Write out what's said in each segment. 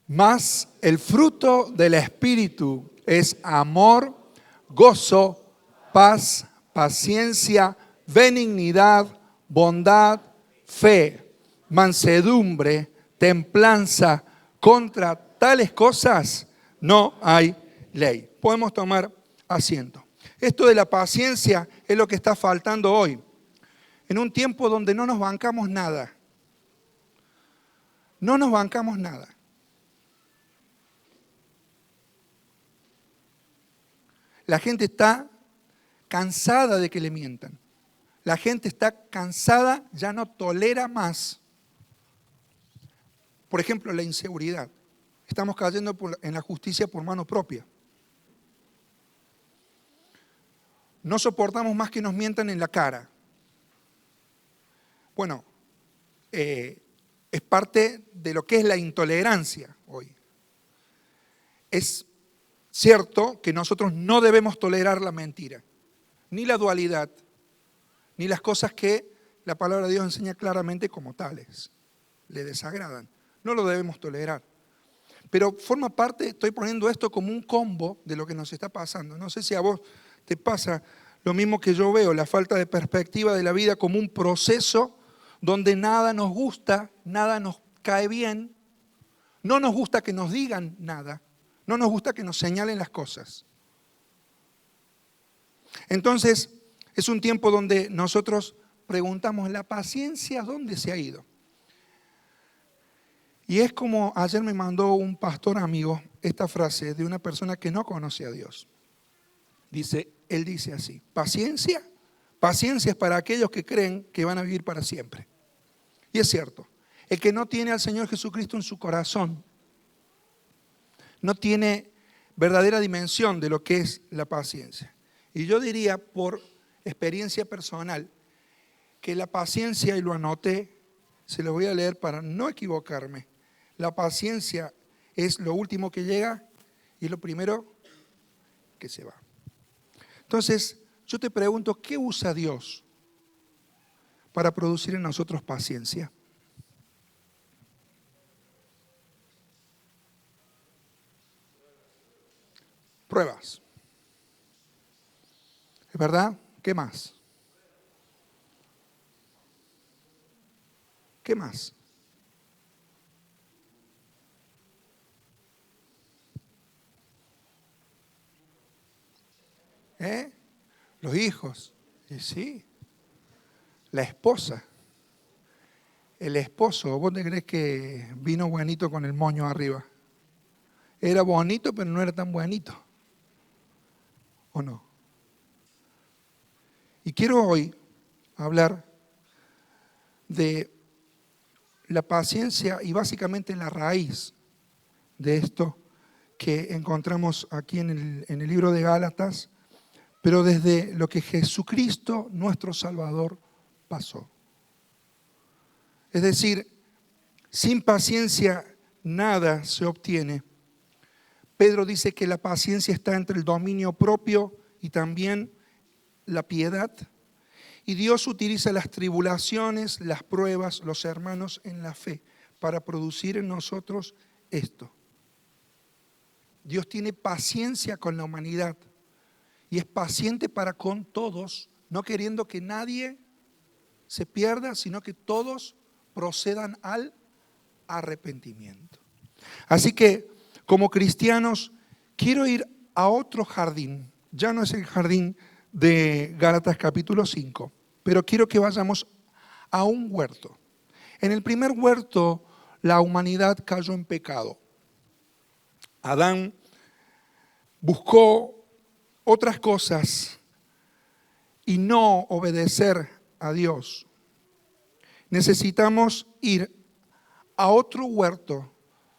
Mas el fruto del Espíritu es amor, gozo, paz, paciencia, benignidad, bondad, fe, mansedumbre, templanza. Contra tales cosas no hay ley. Podemos tomar asiento. Esto de la paciencia es lo que está faltando hoy. En un tiempo donde no nos bancamos nada. No nos bancamos nada. La gente está cansada de que le mientan. La gente está cansada, ya no tolera más. Por ejemplo, la inseguridad. Estamos cayendo en la justicia por mano propia. No soportamos más que nos mientan en la cara. Bueno, es parte de lo que es la intolerancia hoy. Es cierto que nosotros no debemos tolerar la mentira, ni la dualidad, ni las cosas que la palabra de Dios enseña claramente como tales. Le desagradan. No lo debemos tolerar. Pero forma parte, estoy poniendo esto como un combo de lo que nos está pasando. No sé si a vos te pasa lo mismo que yo veo, la falta de perspectiva de la vida como un proceso donde nada nos gusta, nada nos cae bien, no nos gusta que nos digan nada, no nos gusta que nos señalen las cosas. Entonces, es un tiempo donde nosotros preguntamos, ¿la paciencia dónde se ha ido? Y es como ayer me mandó un pastor amigo esta frase de una persona que no conoce a Dios. Él dice así, paciencia es para aquellos que creen que van a vivir para siempre. Y es cierto, el que no tiene al Señor Jesucristo en su corazón, no tiene verdadera dimensión de lo que es la paciencia. Y yo diría por experiencia personal que la paciencia, y lo anoté, se lo voy a leer para no equivocarme, la paciencia es lo último que llega y lo primero que se va. Entonces, yo te pregunto, ¿qué usa Dios para producir en nosotros paciencia? Pruebas. ¿Es verdad? ¿Qué más? ¿Qué más? Los hijos. Y sí. La esposa. El esposo. ¿Vos te crees que vino buenito con el moño arriba? Era bonito, pero no era tan buenito. ¿O no? Y quiero hoy hablar de la paciencia y básicamente la raíz de esto que encontramos aquí en el libro de Gálatas, pero desde lo que Jesucristo, nuestro Salvador, pasó. Es decir, sin paciencia nada se obtiene. Pedro dice que la paciencia está entre el dominio propio y también la piedad. Y Dios utiliza las tribulaciones, las pruebas, los hermanos en la fe, para producir en nosotros esto. Dios tiene paciencia con la humanidad y es paciente para con todos, no queriendo que nadie se pierda, sino que todos procedan al arrepentimiento. Así que, como cristianos, quiero ir a otro jardín. Ya no es el jardín de Gálatas capítulo 5, pero quiero que vayamos a un huerto. En el primer huerto, la humanidad cayó en pecado. Adán buscó otras cosas y no obedecer a Dios. Necesitamos ir a otro huerto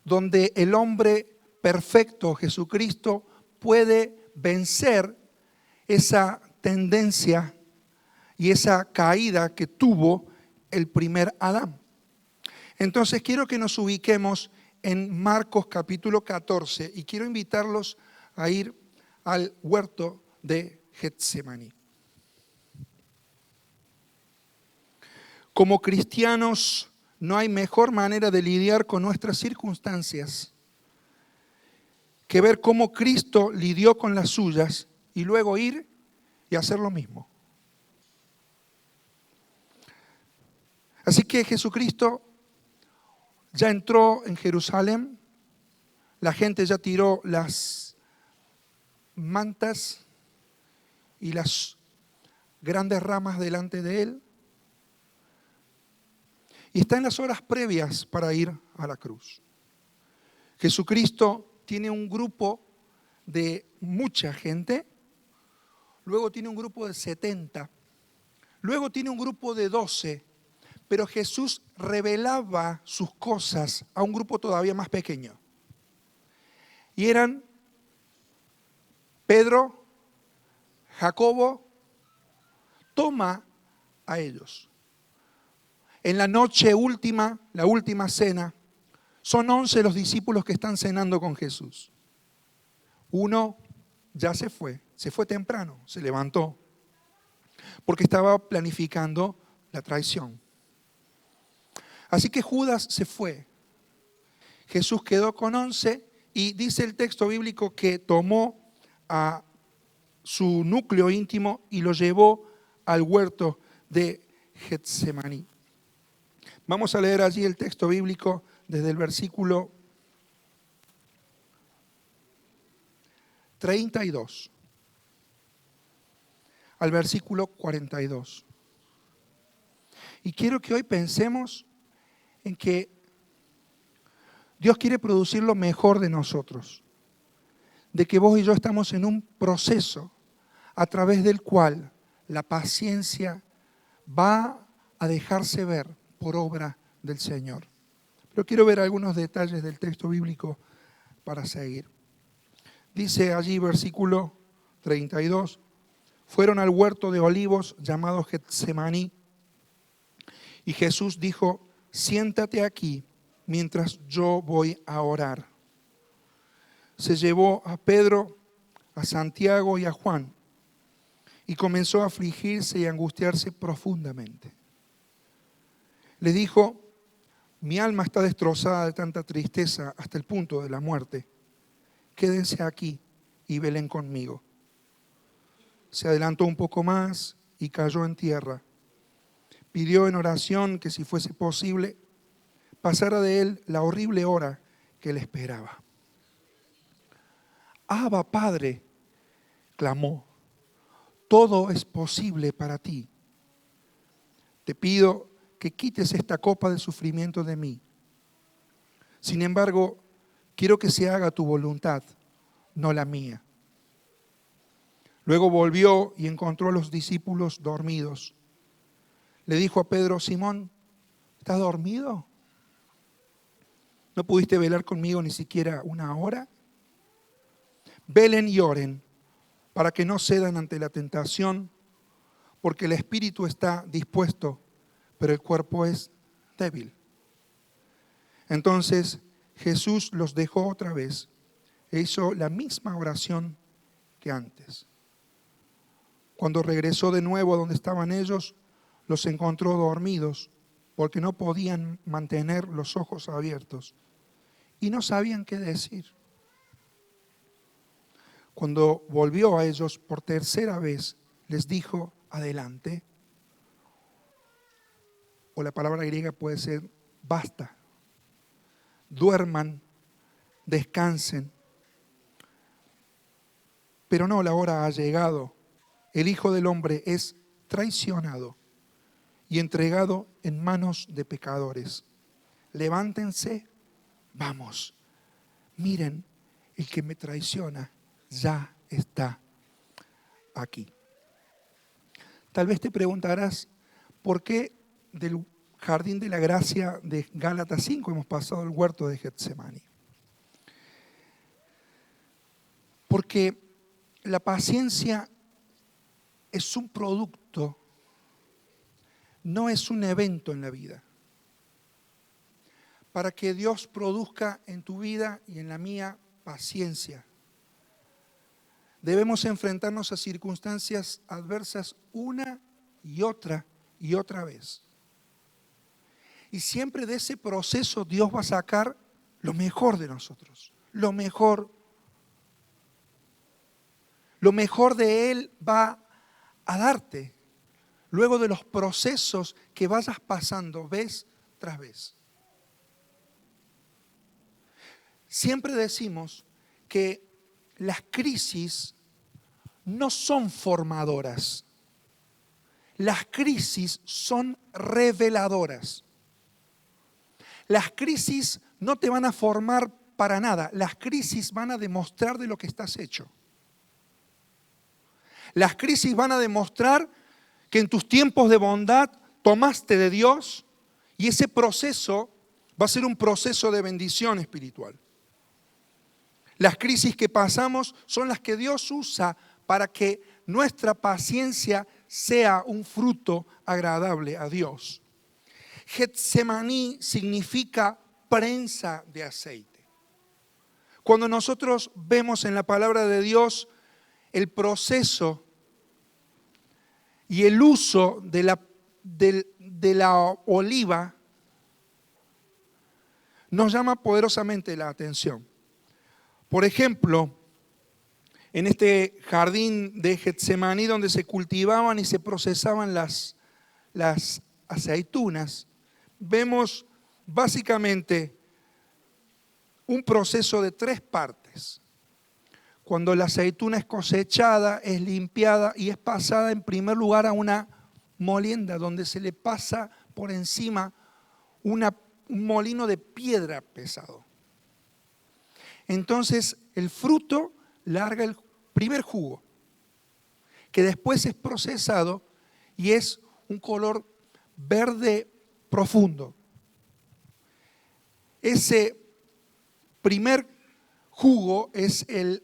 donde el hombre perfecto, Jesucristo, puede vencer esa tendencia y esa caída que tuvo el primer Adán. Entonces quiero que nos ubiquemos en Marcos capítulo 14 y quiero invitarlos a ir al huerto de Getsemaní. Como cristianos, no hay mejor manera de lidiar con nuestras circunstancias que ver cómo Cristo lidió con las suyas y luego ir y hacer lo mismo. Así que Jesucristo ya entró en Jerusalén, la gente ya tiró las mantas y las grandes ramas delante de él, y está en las horas previas para ir a la cruz. Jesucristo tiene un grupo de mucha gente, luego tiene un grupo de 70, luego tiene un grupo de 12, pero Jesús revelaba sus cosas a un grupo todavía más pequeño. Y eran Pedro, Jacobo, toma a ellos. En la noche última, la última cena, son 11 los discípulos que están cenando con Jesús. Uno ya se fue temprano, se levantó, porque estaba planificando la traición. Así que Judas se fue. Jesús quedó con 11 y dice el texto bíblico que tomó a su núcleo íntimo y lo llevó al huerto de Getsemaní. Vamos a leer allí el texto bíblico desde el versículo 32 al versículo 42. Y quiero que hoy pensemos en que Dios quiere producir lo mejor de nosotros, de que vos y yo estamos en un proceso a través del cual la paciencia va a dejarse ver por obra del Señor. Pero quiero ver algunos detalles del texto bíblico para seguir. Dice allí versículo 32, fueron al huerto de olivos llamado Getsemaní y Jesús dijo, siéntate aquí mientras yo voy a orar. Se llevó a Pedro, a Santiago y a Juan y comenzó a afligirse y a angustiarse profundamente. Le dijo, mi alma está destrozada de tanta tristeza hasta el punto de la muerte. Quédense aquí y velen conmigo. Se adelantó un poco más y cayó en tierra. Pidió en oración que si fuese posible, pasara de él la horrible hora que le esperaba. Abba, Padre, clamó, todo es posible para ti. Te pido que quites esta copa de sufrimiento de mí. Sin embargo, quiero que se haga tu voluntad, no la mía. Luego volvió y encontró a los discípulos dormidos. Le dijo a Pedro, Simón, ¿estás dormido? ¿No pudiste velar conmigo ni siquiera una hora? Velen y oren para que no cedan ante la tentación, porque el espíritu está dispuesto, pero el cuerpo es débil. Entonces Jesús los dejó otra vez e hizo la misma oración que antes. Cuando regresó de nuevo a donde estaban ellos, los encontró dormidos porque no podían mantener los ojos abiertos y no sabían qué decir. Cuando volvió a ellos por tercera vez, les dijo, adelante. O la palabra griega puede ser, basta. Duerman, descansen. Pero no, la hora ha llegado. El Hijo del Hombre es traicionado y entregado en manos de pecadores. Levántense, vamos. Miren, el que me traiciona ya está aquí. Tal vez te preguntarás, ¿por qué del jardín de la gracia de Gálatas 5 hemos pasado al huerto de Getsemaní? Porque la paciencia es un producto, no es un evento en la vida. Para que Dios produzca en tu vida y en la mía paciencia, debemos enfrentarnos a circunstancias adversas una y otra vez. Y siempre de ese proceso Dios va a sacar lo mejor de nosotros, lo mejor lo mejor de Él va a darte, luego de los procesos que vayas pasando vez tras vez. Siempre decimos que las crisis no son formadoras. Las crisis son reveladoras. Las crisis no te van a formar para nada. Las crisis van a demostrar de lo que estás hecho. Las crisis van a demostrar que en tus tiempos de bondad tomaste de Dios y ese proceso va a ser un proceso de bendición espiritual. Las crisis que pasamos son las que Dios usa para que nuestra paciencia sea un fruto agradable a Dios. Getsemaní significa prensa de aceite. Cuando nosotros vemos en la palabra de Dios el proceso y el uso de la oliva, nos llama poderosamente la atención. Por ejemplo, en este jardín de Getsemaní donde se cultivaban y se procesaban las aceitunas, vemos básicamente un proceso de 3 partes. Cuando la aceituna es cosechada, es limpiada y es pasada en primer lugar a una molienda donde se le pasa por encima un molino de piedra pesado. Entonces el fruto larga el primer jugo, que después es procesado y es un color verde profundo. Ese primer jugo es el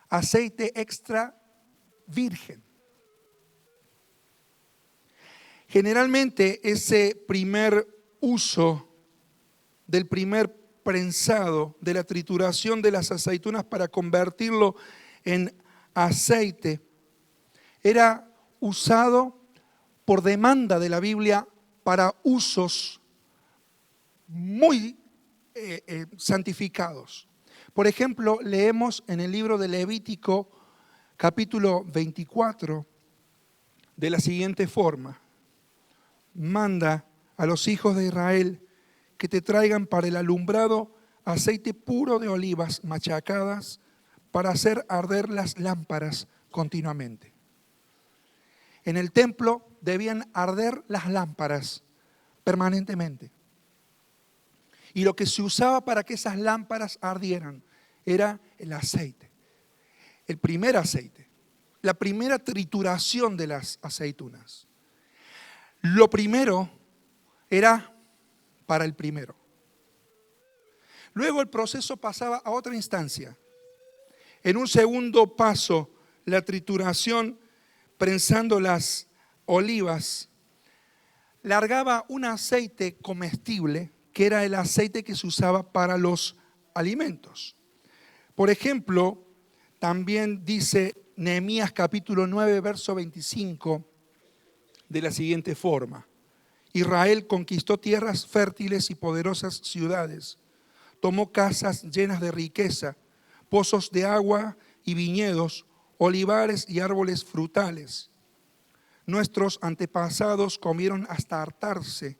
aceite extra virgen. Generalmente ese primer uso del primer prensado, de la trituración de las aceitunas para convertirlo en aceite, era usado por demanda de la Biblia para usos muy santificados. Por ejemplo, leemos en el libro de Levítico, capítulo 24, de la siguiente forma: manda a los hijos de Israel que te traigan para el alumbrado aceite puro de olivas machacadas para hacer arder las lámparas continuamente. En el templo debían arder las lámparas permanentemente. Y lo que se usaba para que esas lámparas ardieran era el aceite. El primer aceite, la primera trituración de las aceitunas. Lo primero era para el primero. Luego el proceso pasaba a otra instancia. En un segundo paso, la trituración, prensando las olivas, largaba un aceite comestible, que era el aceite que se usaba para los alimentos. Por ejemplo, también dice Nehemías capítulo 9, verso 25, de la siguiente forma: Israel conquistó tierras fértiles y poderosas ciudades, tomó casas llenas de riqueza, pozos de agua y viñedos, olivares y árboles frutales. Nuestros antepasados comieron hasta hartarse,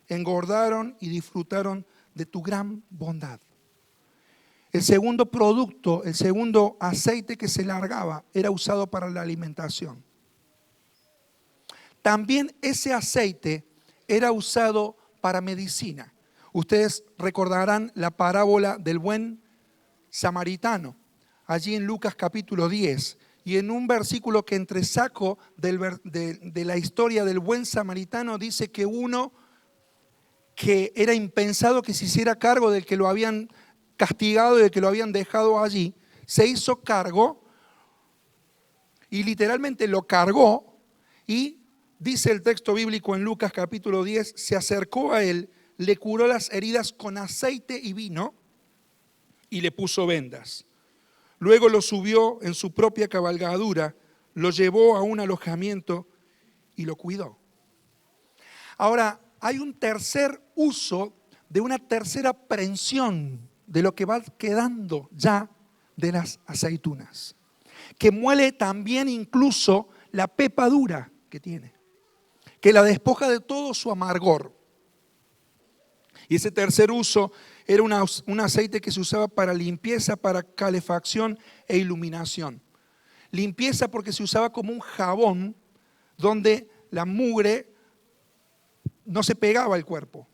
engordaron y disfrutaron de tu gran bondad. El segundo producto, el segundo aceite que se largaba era usado para la alimentación. También ese aceite era usado para medicina. Ustedes recordarán la parábola del buen samaritano, allí en Lucas capítulo 10, y en un versículo que entresaco de la historia del buen samaritano dice que uno que era impensado que se hiciera cargo del que lo habían castigado y del que lo habían dejado allí, se hizo cargo y literalmente lo cargó, y dice el texto bíblico en Lucas capítulo 10, se acercó a él, le curó las heridas con aceite y vino y le puso vendas. Luego lo subió en su propia cabalgadura, lo llevó a un alojamiento y lo cuidó. Ahora, hay un tercer uso de una tercera prensión de lo que va quedando ya de las aceitunas, que muele también incluso la pepa dura que tiene, que la despoja de todo su amargor. Y ese tercer uso era un aceite que se usaba para limpieza, para calefacción e iluminación. Limpieza porque se usaba como un jabón donde la mugre no se pegaba al cuerpo.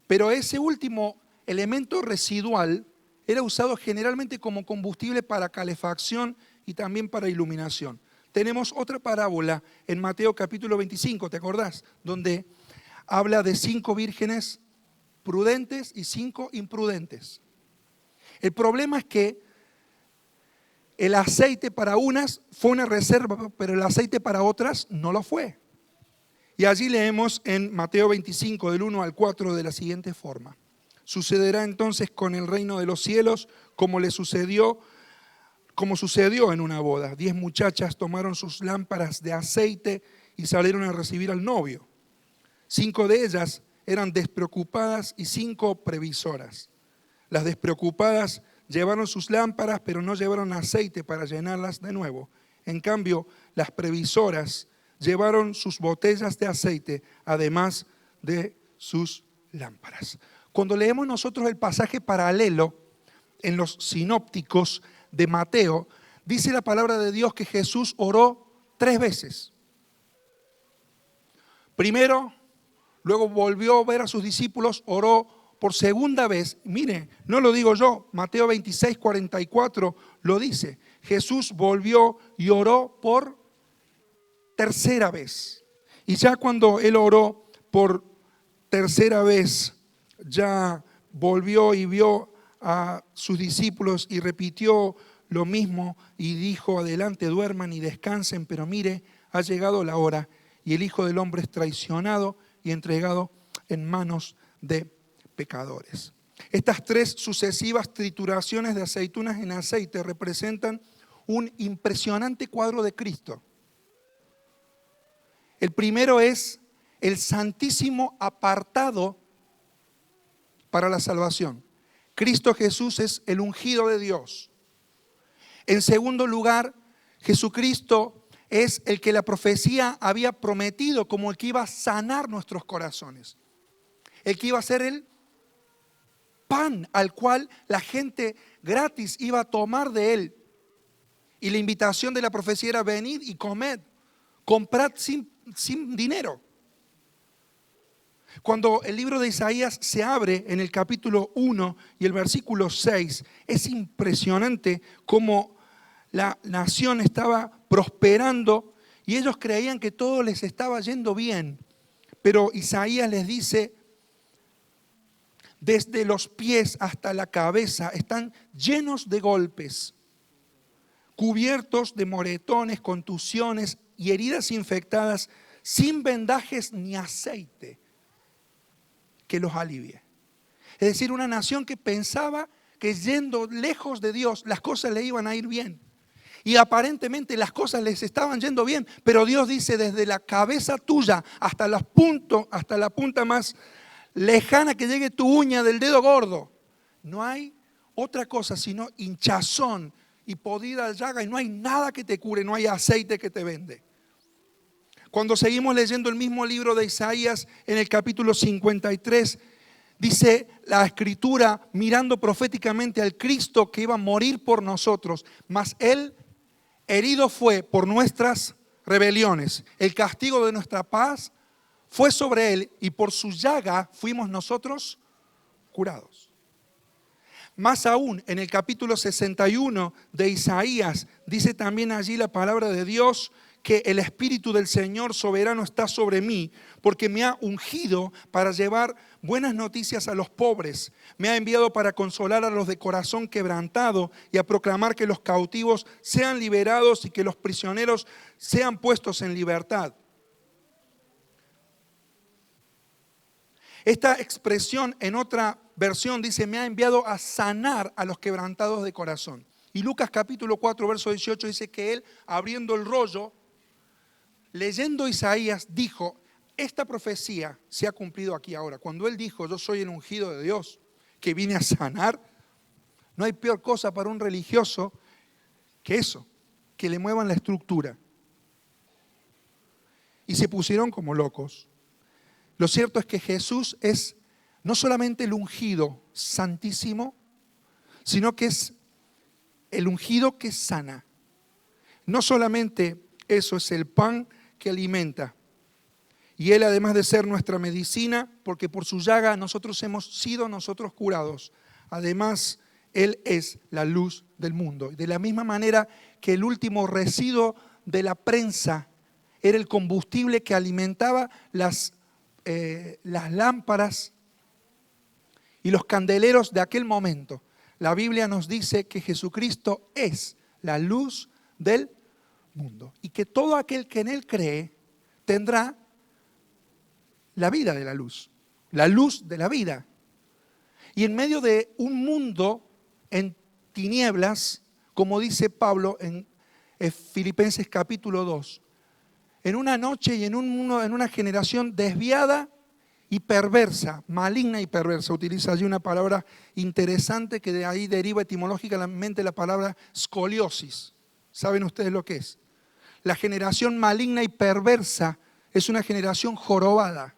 Pero ese último elemento residual era usado generalmente como combustible para calefacción y también para iluminación. Tenemos otra parábola en Mateo capítulo 25, ¿te acordás? Donde habla de 5 vírgenes prudentes y 5 imprudentes. El problema es que el aceite para unas fue una reserva, pero el aceite para otras no lo fue. Y allí leemos en Mateo 25, del 1 al 4, de la siguiente forma. Sucederá entonces con el reino de los cielos como sucedió en una boda. 10 muchachas tomaron sus lámparas de aceite y salieron a recibir al novio. 5 de ellas eran despreocupadas y 5 previsoras. Las despreocupadas llevaron sus lámparas, pero no llevaron aceite para llenarlas de nuevo. En cambio, las previsoras llevaron sus botellas de aceite, además de sus lámparas. Cuando leemos nosotros el pasaje paralelo en los sinópticos de Mateo, dice la palabra de Dios que Jesús oró 3 veces. Primero, luego volvió a ver a sus discípulos, oró por segunda vez. Mire, no lo digo yo, Mateo 26, 44 lo dice. Jesús volvió y oró por tercera vez. Y ya cuando él oró por tercera vez, ya volvió y vio a sus discípulos y repitió lo mismo y dijo: adelante, duerman y descansen, pero mire, ha llegado la hora y el Hijo del Hombre es traicionado y entregado en manos de pecadores. Estas 3 sucesivas trituraciones de aceitunas en aceite representan un impresionante cuadro de Cristo. El primero es el santísimo apartado para la salvación. Cristo Jesús es el ungido de Dios. En segundo lugar, Jesucristo es el que la profecía había prometido como el que iba a sanar nuestros corazones. El que iba a ser el pan al cual la gente gratis iba a tomar de él. Y la invitación de la profecía era: venid y comed, comprad sin dinero. Cuando el libro de Isaías se abre en el capítulo 1 y el versículo 6, es impresionante cómo la nación estaba prosperando y ellos creían que todo les estaba yendo bien. Pero Isaías les dice: desde los pies hasta la cabeza están llenos de golpes, cubiertos de moretones, contusiones y heridas infectadas, sin vendajes ni aceite que los alivie. Es decir, una nación que pensaba que yendo lejos de Dios las cosas le iban a ir bien. Y aparentemente las cosas les estaban yendo bien, pero Dios dice: desde la cabeza tuya hasta la punta más lejana que llegue tu uña del dedo gordo, no hay otra cosa sino hinchazón y podrida llaga, y no hay nada que te cure, no hay aceite que te vende. Cuando seguimos leyendo el mismo libro de Isaías, en el capítulo 53, dice la Escritura, mirando proféticamente al Cristo que iba a morir por nosotros: mas Él herido fue por nuestras rebeliones, el castigo de nuestra paz fue sobre Él, y por su llaga fuimos nosotros curados. Más aún, en el capítulo 61 de Isaías, dice también allí la palabra de Dios que el Espíritu del Señor soberano está sobre mí, porque me ha ungido para llevar buenas noticias a los pobres. Me ha enviado para consolar a los de corazón quebrantado y a proclamar que los cautivos sean liberados y que los prisioneros sean puestos en libertad. Esta expresión en otra versión dice: me ha enviado a sanar a los quebrantados de corazón. Y Lucas capítulo 4, verso 18 dice que él, abriendo el rollo, leyendo Isaías, dijo: esta profecía se ha cumplido aquí ahora. Cuando él dijo: yo soy el ungido de Dios, que vine a sanar, no hay peor cosa para un religioso que eso, que le muevan la estructura. Y se pusieron como locos. Lo cierto es que Jesús es no solamente el ungido santísimo, sino que es el ungido que sana. No solamente eso, es el pan que alimenta. Y Él, además de ser nuestra medicina, porque por su llaga nosotros hemos sido curados. Además, Él es la luz del mundo. De la misma manera que el último residuo de la prensa era el combustible que alimentaba las lámparas y los candeleros de aquel momento. La Biblia nos dice que Jesucristo es la luz del mundo y que todo aquel que en Él cree tendrá la vida de la luz de la vida. Y en medio de un mundo en tinieblas, como dice Pablo en Filipenses capítulo 2, en una noche y en un mundo, en una generación desviada y perversa, maligna y perversa. Utiliza allí una palabra interesante que de ahí deriva etimológicamente la palabra escoliosis. ¿Saben ustedes lo que es? La generación maligna y perversa es una generación jorobada.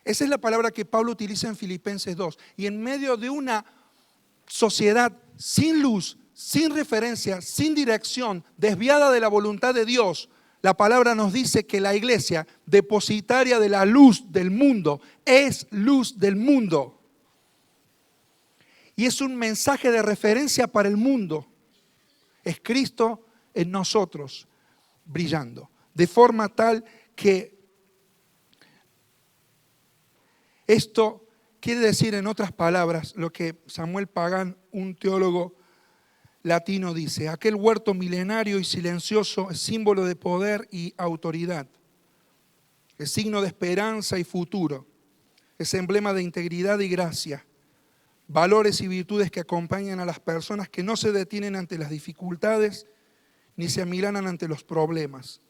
Esa es la palabra que Pablo utiliza en Filipenses 2. Y en medio de una sociedad sin luz, sin referencia, sin dirección, desviada de la voluntad de Dios, la palabra nos dice que la iglesia, depositaria de la luz del mundo, es luz del mundo. Y es un mensaje de referencia para el mundo. Es Cristo en nosotros, brillando. De forma tal que esto quiere decir, en otras palabras, lo que Samuel Pagán, un teólogo latino, dice: aquel huerto milenario y silencioso es símbolo de poder y autoridad, es signo de esperanza y futuro, es emblema de integridad y gracia, valores y virtudes que acompañan a las personas que no se detienen ante las dificultades ni se amilanan ante los problemas.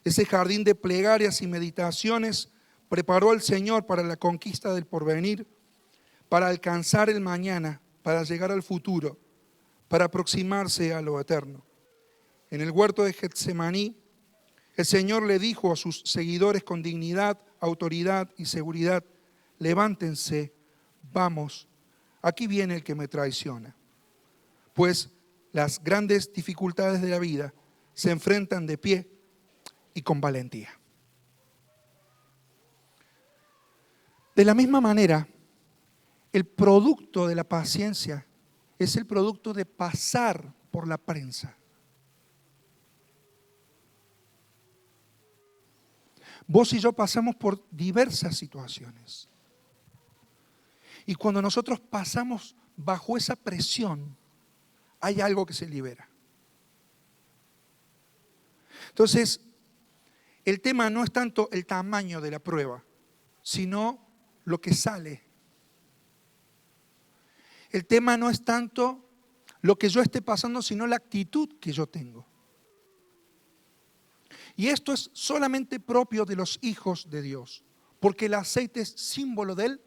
Ese jardín de plegarias y meditaciones preparó al Señor para la conquista del porvenir, para alcanzar el mañana, para llegar al futuro, para aproximarse a lo eterno. En el huerto de Getsemaní, el Señor le dijo a sus seguidores con dignidad, autoridad y seguridad: levántense, vamos, aquí viene el que me traiciona. Pues las grandes dificultades de la vida se enfrentan de pie y con valentía. De la misma manera, el producto de la paciencia es el producto de pasar por la prensa. Vos y yo pasamos por diversas situaciones. Y cuando nosotros pasamos bajo esa presión, hay algo que se libera. Entonces, el tema no es tanto el tamaño de la prueba, sino lo que sale. El tema no es tanto lo que yo esté pasando, sino la actitud que yo tengo. Y esto es solamente propio de los hijos de Dios, porque el aceite es símbolo del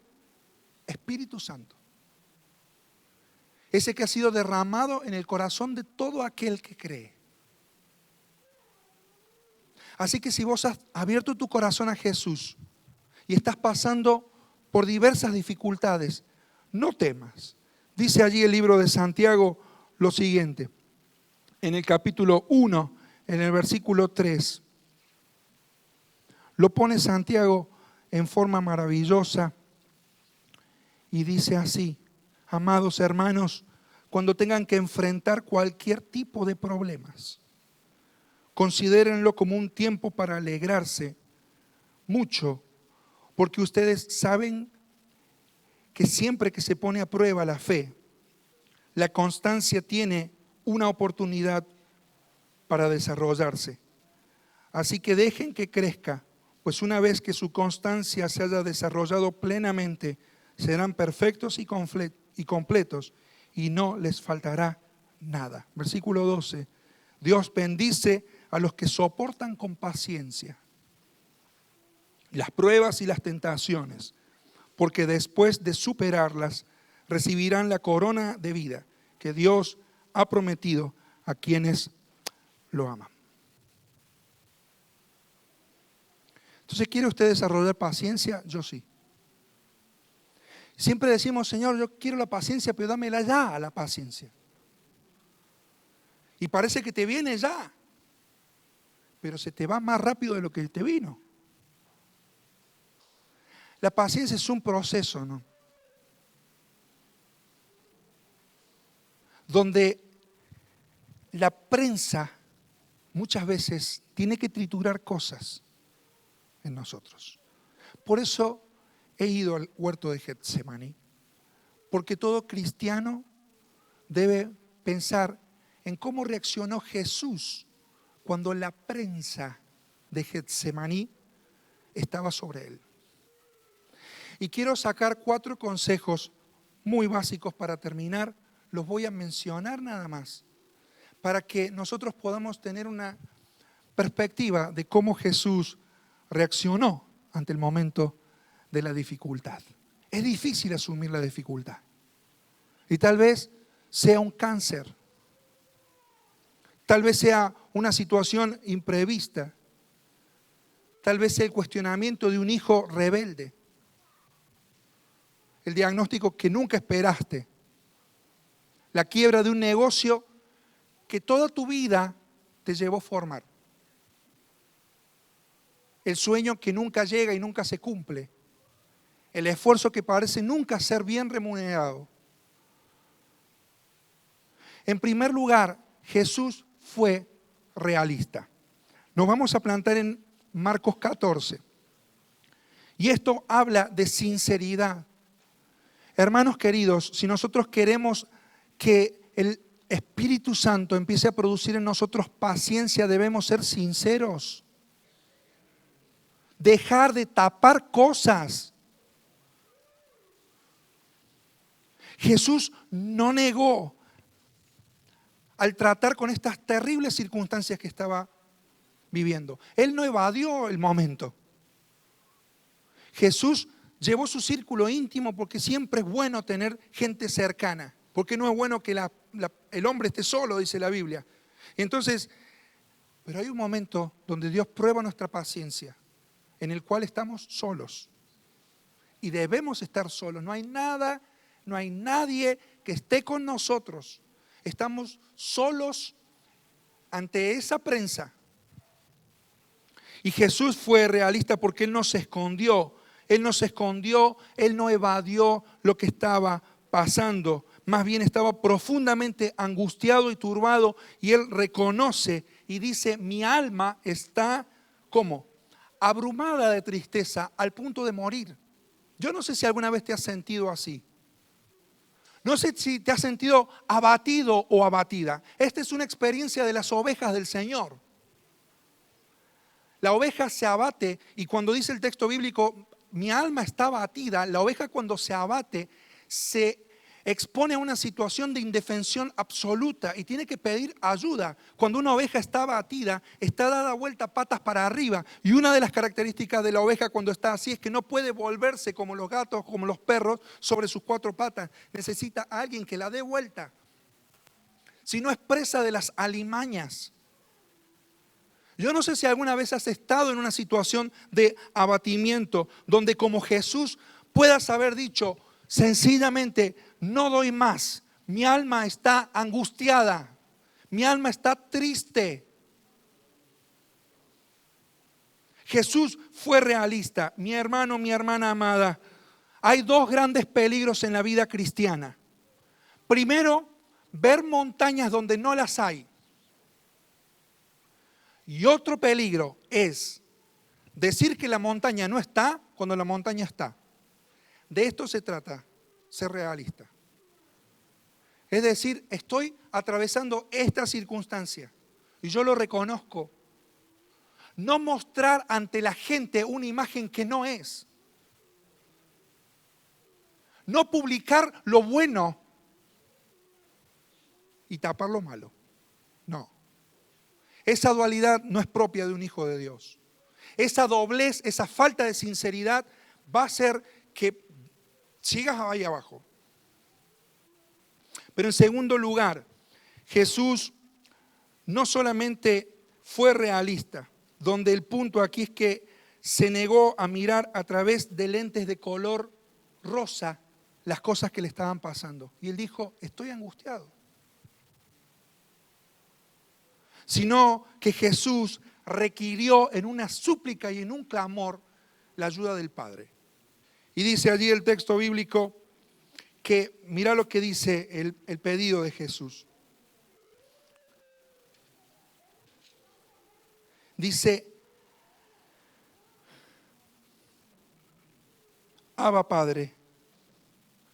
Espíritu Santo. Ese que ha sido derramado en el corazón de todo aquel que cree. Así que si vos has abierto tu corazón a Jesús y estás pasando por diversas dificultades, no temas. Dice allí el libro de Santiago lo siguiente, en el capítulo 1, en el versículo 3. Lo pone Santiago en forma maravillosa y dice así: amados hermanos, cuando tengan que enfrentar cualquier tipo de problemas, considérenlo como un tiempo para alegrarse mucho, porque ustedes saben que siempre que se pone a prueba la fe, la constancia tiene una oportunidad para desarrollarse. Así que dejen que crezca, pues una vez que su constancia se haya desarrollado plenamente, serán perfectos y completos y no les faltará nada. Versículo 12. Dios bendice a los que soportan con paciencia las pruebas y las tentaciones, porque después de superarlas recibirán la corona de vida que Dios ha prometido a quienes lo aman. Entonces, ¿quiere usted desarrollar paciencia? Yo sí. Siempre decimos, Señor, yo quiero la paciencia, pero dámela ya a la paciencia. Y parece que te viene ya, pero se te va más rápido de lo que te vino. La paciencia es un proceso, ¿no? Donde la prensa muchas veces tiene que triturar cosas en nosotros. Por eso he ido al huerto de Getsemaní, porque todo cristiano debe pensar en cómo reaccionó Jesús cuando la prensa de Getsemaní estaba sobre él. Y quiero sacar 4 consejos muy básicos para terminar. Los voy a mencionar nada más, para que nosotros podamos tener una perspectiva de cómo Jesús reaccionó ante el momento de la dificultad. Es difícil asumir la dificultad. Y tal vez sea un cáncer. Tal vez sea una situación imprevista. Tal vez sea el cuestionamiento de un hijo rebelde. El diagnóstico que nunca esperaste. La quiebra de un negocio que toda tu vida te llevó a formar. El sueño que nunca llega y nunca se cumple. El esfuerzo que parece nunca ser bien remunerado. En primer lugar, Jesús fue realista. Nos vamos a plantar en Marcos 14. Y esto habla de sinceridad. Hermanos queridos, si nosotros queremos que el Espíritu Santo empiece a producir en nosotros paciencia, debemos ser sinceros. Dejar de tapar cosas. Jesús no negó al tratar con estas terribles circunstancias que estaba viviendo. Él no evadió el momento. Jesús llevó su círculo íntimo porque siempre es bueno tener gente cercana. Porque no es bueno que el hombre esté solo, dice la Biblia. Entonces, pero hay un momento donde Dios prueba nuestra paciencia, en el cual estamos solos. Y debemos estar solos. No hay nada, no hay nadie que esté con nosotros. Estamos solos ante esa prensa. Y Jesús fue realista porque Él no se escondió. Él no se escondió, Él no evadió lo que estaba pasando. Más bien estaba profundamente angustiado y turbado. Y Él reconoce y dice, mi alma está, ¿cómo? Abrumada de tristeza al punto de morir. Yo no sé si alguna vez te has sentido así. No sé si te has sentido abatido o abatida. Esta es una experiencia de las ovejas del Señor. La oveja se abate y cuando dice el texto bíblico, mi alma está abatida, la oveja cuando se abate se expone a una situación de indefensión absoluta y tiene que pedir ayuda. Cuando una oveja está abatida, está dada vuelta patas para arriba. Y una de las características de la oveja cuando está así es que no puede volverse como los gatos, como los perros, sobre sus 4 patas. Necesita a alguien que la dé vuelta. Si no es presa de las alimañas. Yo no sé si alguna vez has estado en una situación de abatimiento, donde como Jesús puedas haber dicho sencillamente, no doy más, mi alma está angustiada, mi alma está triste. Jesús fue realista, mi hermano, mi hermana amada. Hay 2 grandes peligros en la vida cristiana. Primero, ver montañas donde no las hay. Y otro peligro es decir que la montaña no está cuando la montaña está. De esto se trata, ser realista. Es decir, estoy atravesando esta circunstancia y yo lo reconozco. No mostrar ante la gente una imagen que no es. No publicar lo bueno y tapar lo malo. No. Esa dualidad no es propia de un hijo de Dios. Esa doblez, esa falta de sinceridad va a hacer que sigas ahí abajo. Pero en segundo lugar, Jesús no solamente fue realista, donde el punto aquí es que se negó a mirar a través de lentes de color rosa las cosas que le estaban pasando. Y él dijo, estoy angustiado. Sino que Jesús requirió en una súplica y en un clamor la ayuda del Padre. Y dice allí el texto bíblico que, mira lo que dice el pedido de Jesús. Dice, Abba Padre,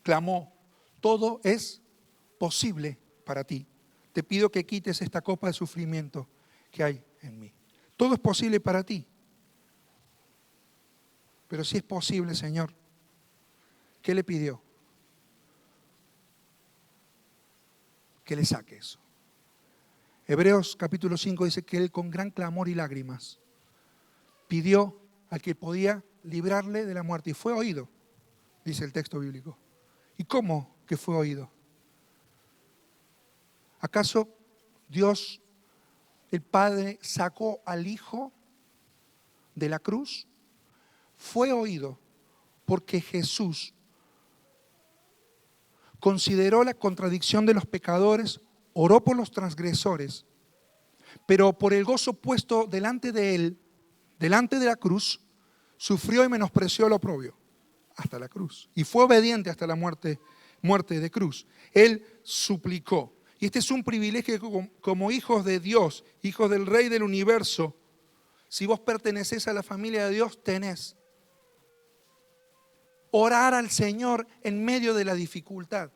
clamó, todo es posible para ti. Te pido que quites esta copa de sufrimiento que hay en mí. Todo es posible para ti. Pero si es posible, Señor, ¿qué le pidió? Que le saque eso. Hebreos capítulo 5 dice que él con gran clamor y lágrimas pidió al que podía librarle de la muerte y fue oído, dice el texto bíblico. ¿Y cómo que fue oído? ¿Acaso Dios, el Padre, sacó al Hijo de la cruz? Fue oído porque Jesús consideró la contradicción de los pecadores, oró por los transgresores, pero por el gozo puesto delante de él, delante de la cruz, sufrió y menospreció el oprobio hasta la cruz. Y fue obediente hasta la muerte de cruz. Él suplicó. Y este es un privilegio que como hijos de Dios, hijos del Rey del universo, si vos pertenecés a la familia de Dios, tenés. Orar al Señor en medio de la dificultad.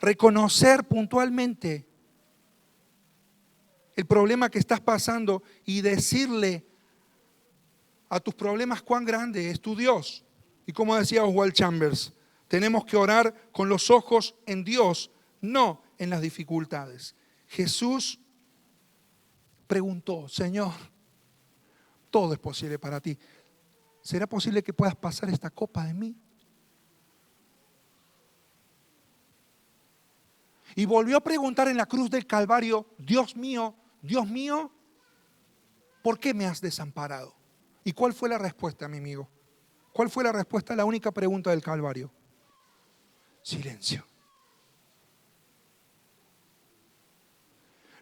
Reconocer puntualmente el problema que estás pasando y decirle a tus problemas cuán grande es tu Dios. Y como decía Oswald Chambers, tenemos que orar con los ojos en Dios, no en las dificultades. Jesús preguntó, Señor, todo es posible para ti. ¿Será posible que puedas pasar esta copa de mí? Y volvió a preguntar en la cruz del Calvario, Dios mío, ¿por qué me has desamparado? ¿Y cuál fue la respuesta, mi amigo? ¿Cuál fue la respuesta a la única pregunta del Calvario? Silencio.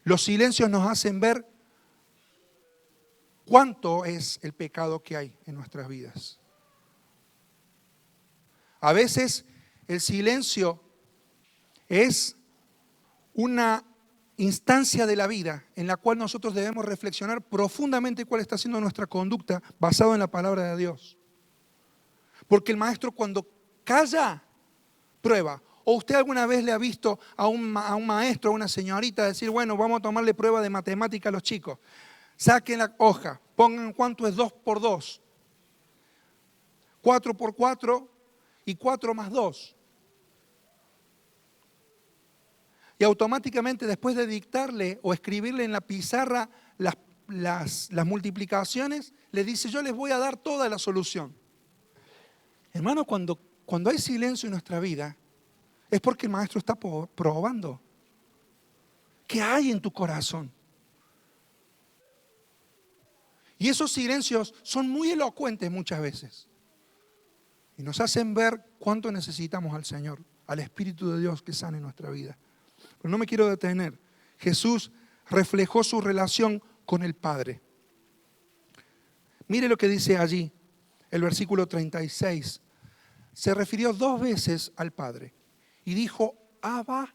Los silencios nos hacen ver cuánto es el pecado que hay en nuestras vidas. A veces el silencio es una instancia de la vida en la cual nosotros debemos reflexionar profundamente cuál está siendo nuestra conducta basado en la palabra de Dios. Porque el maestro cuando calla, prueba. ¿O usted alguna vez le ha visto a un maestro, a una señorita decir, bueno, vamos a tomarle prueba de matemática a los chicos? Saquen la hoja, pongan cuánto es 2 por 2, 4 por 4 y 4 más 2. Y automáticamente después de dictarle o escribirle en la pizarra las multiplicaciones, le dice, yo les voy a dar toda la solución. Hermano, cuando hay silencio en nuestra vida, es porque el maestro está probando. ¿Qué hay en tu corazón? Y esos silencios son muy elocuentes muchas veces. Y nos hacen ver cuánto necesitamos al Señor, al Espíritu de Dios que sane nuestra vida. Pero no me quiero detener. Jesús reflejó su relación con el Padre. Mire lo que dice allí, el versículo 36. Se refirió 2 veces al Padre y dijo, Abba,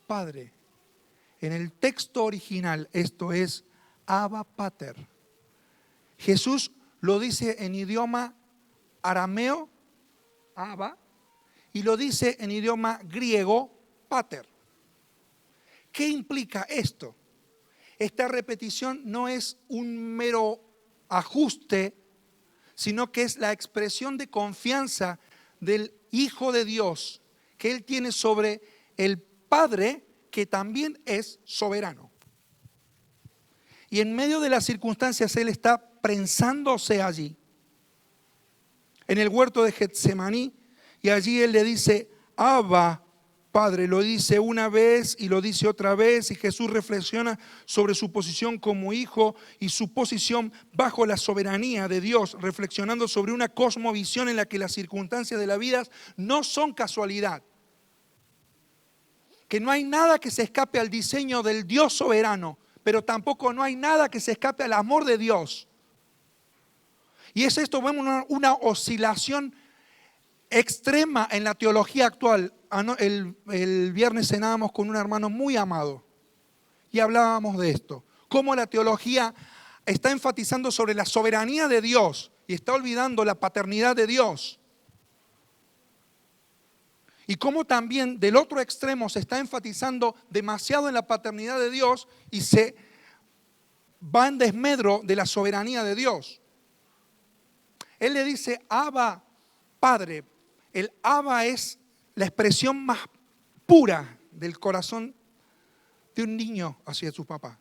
Padre. En el texto original esto es Abba Pater. Jesús lo dice en idioma arameo, Abba, y lo dice en idioma griego, Pater. ¿Qué implica esto? Esta repetición no es un mero ajuste, sino que es la expresión de confianza del Hijo de Dios que Él tiene sobre el Padre, que también es soberano. Y en medio de las circunstancias Él está prensándose allí, en el huerto de Getsemaní, y allí Él le dice, Abba, Padre. Lo dice una vez y lo dice otra vez, y Jesús reflexiona sobre su posición como hijo y su posición bajo la soberanía de Dios, reflexionando sobre una cosmovisión en la que las circunstancias de la vida no son casualidad, que no hay nada que se escape al diseño del Dios soberano, pero tampoco no hay nada que se escape al amor de Dios. Y es esto, vemos una oscilación extrema en la teología actual. El viernes cenábamos con un hermano muy amado y hablábamos de esto. Cómo la teología está enfatizando sobre la soberanía de Dios y está olvidando la paternidad de Dios. Y cómo también del otro extremo se está enfatizando demasiado en la paternidad de Dios y se va en desmedro de la soberanía de Dios. Él le dice, Abba, Padre. El Abba es la expresión más pura del corazón de un niño hacia su papá.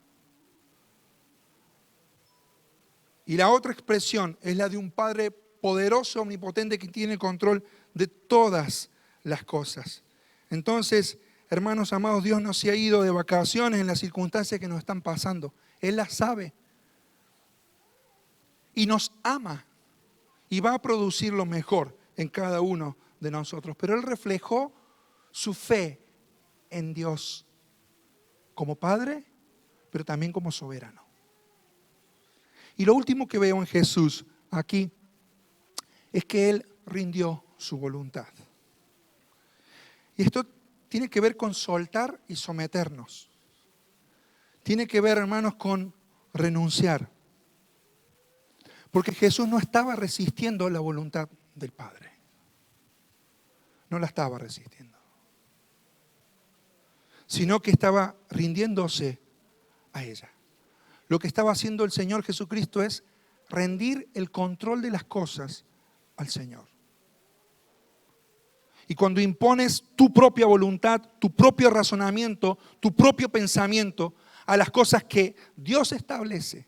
Y la otra expresión es la de un Padre poderoso, omnipotente, que tiene control de todas las cosas. Entonces, hermanos amados, Dios no se ha ido de vacaciones en las circunstancias que nos están pasando. Él las sabe. Y nos ama. Y va a producir lo mejor en cada uno de nosotros. Pero Él reflejó su fe en Dios como Padre, pero también como soberano. Y lo último que veo en Jesús aquí es que Él rindió su voluntad. Y esto tiene que ver con soltar y someternos. Tiene que ver, hermanos, con renunciar. Porque Jesús no estaba resistiendo la voluntad del Padre. No la estaba resistiendo. Sino que estaba rindiéndose a ella. Lo que estaba haciendo el Señor Jesucristo es rendir el control de las cosas al Señor. Y cuando impones tu propia voluntad, tu propio razonamiento, tu propio pensamiento a las cosas que Dios establece,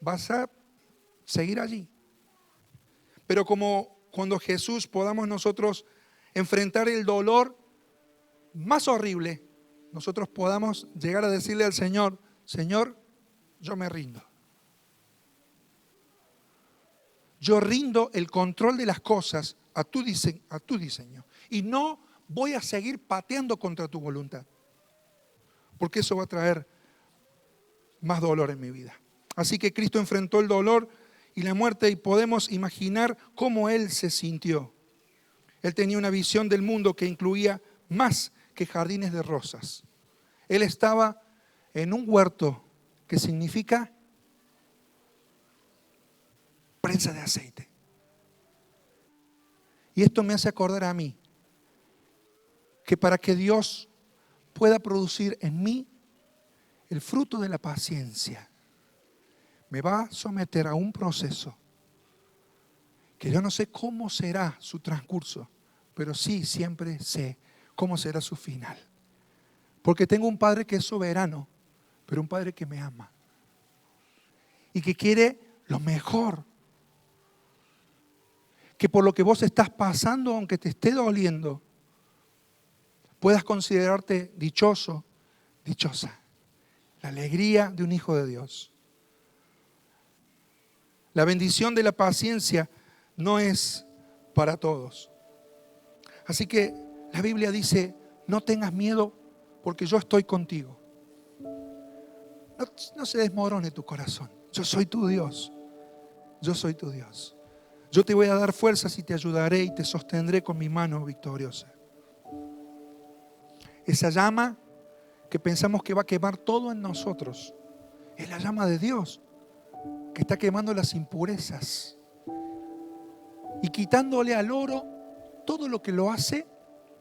vas a seguir allí. Pero como cuando Jesús podamos nosotros enfrentar el dolor más horrible, nosotros podamos llegar a decirle al Señor, Señor, yo me rindo. Yo rindo el control de las cosas a tu diseño. Y no voy a seguir pateando contra tu voluntad. Porque eso va a traer más dolor en mi vida. Así que Cristo enfrentó el dolor y la muerte y podemos imaginar cómo Él se sintió. Él tenía una visión del mundo que incluía más que jardines de rosas. Él estaba en un huerto que significa prensa de aceite. Y esto me hace acordar a mí que para que Dios pueda producir en mí el fruto de la paciencia, me va a someter a un proceso que yo no sé cómo será su transcurso, pero sí siempre sé cómo será su final. Porque tengo un Padre que es soberano, pero un Padre que me ama y que quiere lo mejor. Que por lo que vos estás pasando, aunque te esté doliendo, puedas considerarte dichoso, dichosa. La alegría de un hijo de Dios. La bendición de la paciencia no es para todos. Así que la Biblia dice, no tengas miedo porque yo estoy contigo. No se desmorone tu corazón. Yo soy tu Dios. Yo soy tu Dios. Yo te voy a dar fuerzas y te ayudaré y te sostendré con mi mano victoriosa. Esa llama que pensamos que va a quemar todo en nosotros es la llama de Dios que está quemando las impurezas y quitándole al oro todo lo que lo hace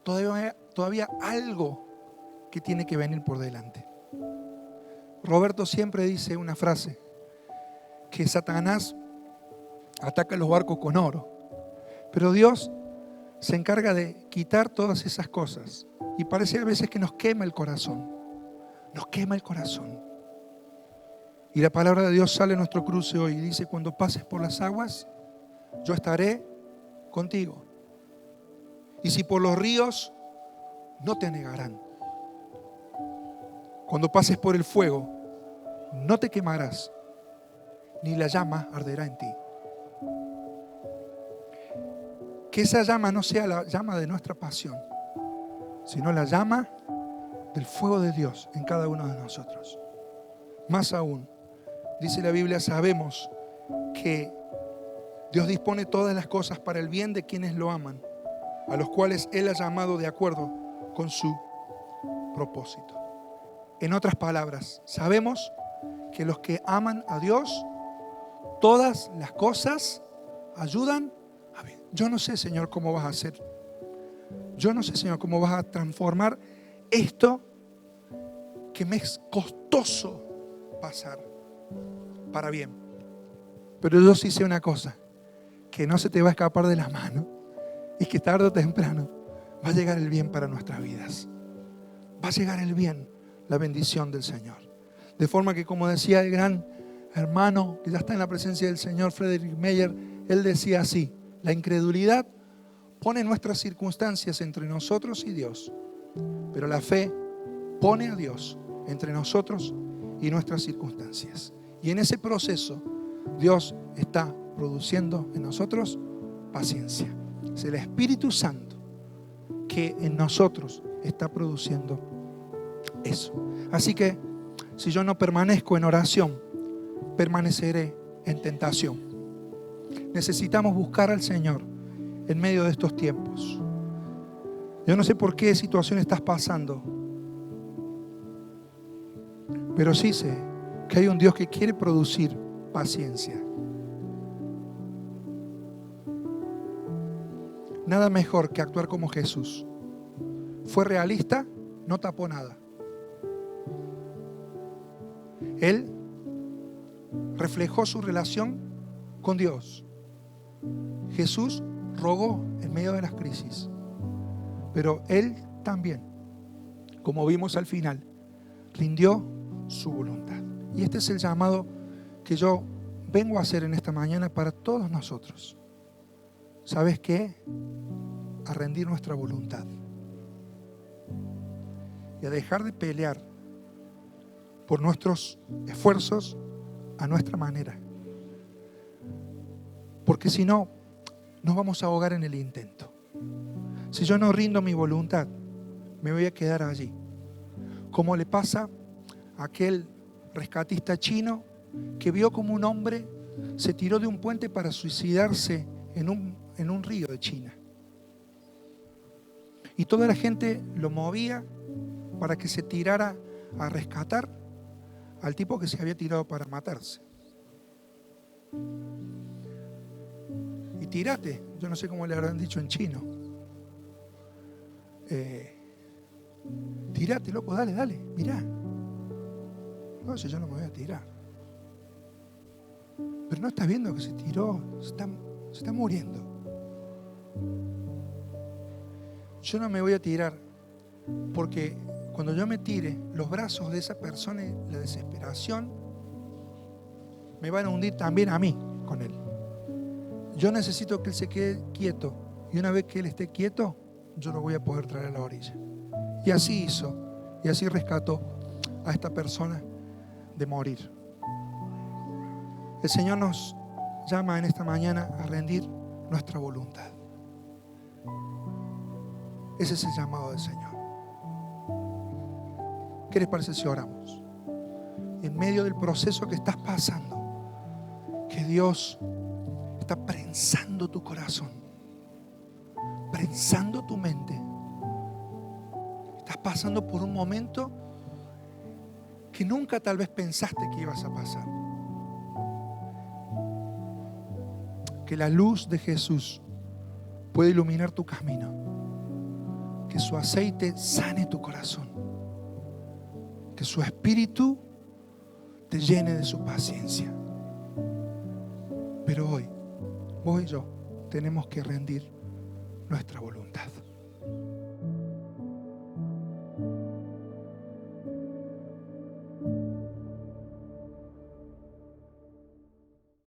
todavía algo que tiene que venir por delante. Roberto siempre dice una frase, que Satanás ataca los barcos con oro, pero Dios se encarga de quitar todas esas cosas y parece a veces que nos quema el corazón, nos quema el corazón. Y la palabra de Dios sale a nuestro cruce hoy y dice, cuando pases por las aguas, yo estaré contigo. Y si por los ríos no te negarán. Cuando pases por el fuego, no te quemarás, ni la llama arderá en ti. Que esa llama no sea la llama de nuestra pasión, sino la llama del fuego de Dios en cada uno de nosotros. Más aún, dice la Biblia, sabemos que Dios dispone todas las cosas para el bien de quienes lo aman, a los cuales Él ha llamado de acuerdo con su propósito. En otras palabras, sabemos que los que aman a Dios, todas las cosas ayudan a bien. Yo no sé, Señor, cómo vas a hacer. Yo no sé, Señor, cómo vas a transformar esto que me es costoso pasar para bien. Pero yo sí sé una cosa, que no se te va a escapar de la mano y que tarde o temprano va a llegar el bien para nuestras vidas. Va a llegar el bien, la bendición del Señor. De forma que, como decía el gran hermano que ya está en la presencia del Señor, Friedrich Meyer, él decía así: la incredulidad pone nuestras circunstancias entre nosotros y Dios, pero la fe pone a Dios entre nosotros y nuestras circunstancias. Y en ese proceso Dios está produciendo en nosotros paciencia. Es el Espíritu Santo que en nosotros está produciendo eso. Así que si yo no permanezco en oración, permaneceré en tentación. Necesitamos buscar al Señor en medio de estos tiempos. Yo no sé por qué situación estás pasando, pero sí sé que hay un Dios que quiere producir paciencia. Nada mejor que actuar como Jesús. Fue realista, no tapó nada. Él reflejó su relación con Dios. Jesús rogó en medio de las crisis, pero Él también, como vimos al final, rindió su voluntad. Y este es el llamado que yo vengo a hacer en esta mañana para todos nosotros. ¿Sabes qué? A rendir nuestra voluntad y a dejar de pelear por nuestros esfuerzos a nuestra manera, porque si no, nos vamos a ahogar en el intento. Si yo no rindo mi voluntad, me voy a quedar allí, como le pasa a aquel rescatista chino que vio como un hombre se tiró de un puente para suicidarse en un río de China. Y toda la gente lo movía para que se tirara a rescatar al tipo que se había tirado para matarse. Y tírate, yo no sé cómo le habrán dicho en chino. Tírate, loco, dale, mirá. No, si yo no me voy a tirar. Pero no estás viendo que se tiró, se está muriendo. Yo no me voy a tirar porque cuando yo me tire, los brazos de esa persona y la desesperación me van a hundir también a mí con él. Yo necesito que él se quede quieto, y una vez que él esté quieto, yo lo voy a poder traer a la orilla. Y así hizo, y así rescató a esta persona de morir. El Señor nos llama en esta mañana a rendir nuestra voluntad. Ese es el llamado del Señor. ¿Qué les parece si oramos? En medio del proceso que estás pasando, que Dios está prensando tu corazón, prensando tu mente. Estás pasando por un momento que nunca tal vez pensaste que ibas a pasar. Que la luz de Jesús puede iluminar tu camino. Que su aceite sane tu corazón. Que su espíritu te llene de su paciencia. Pero hoy, vos y yo, tenemos que rendir nuestra voluntad.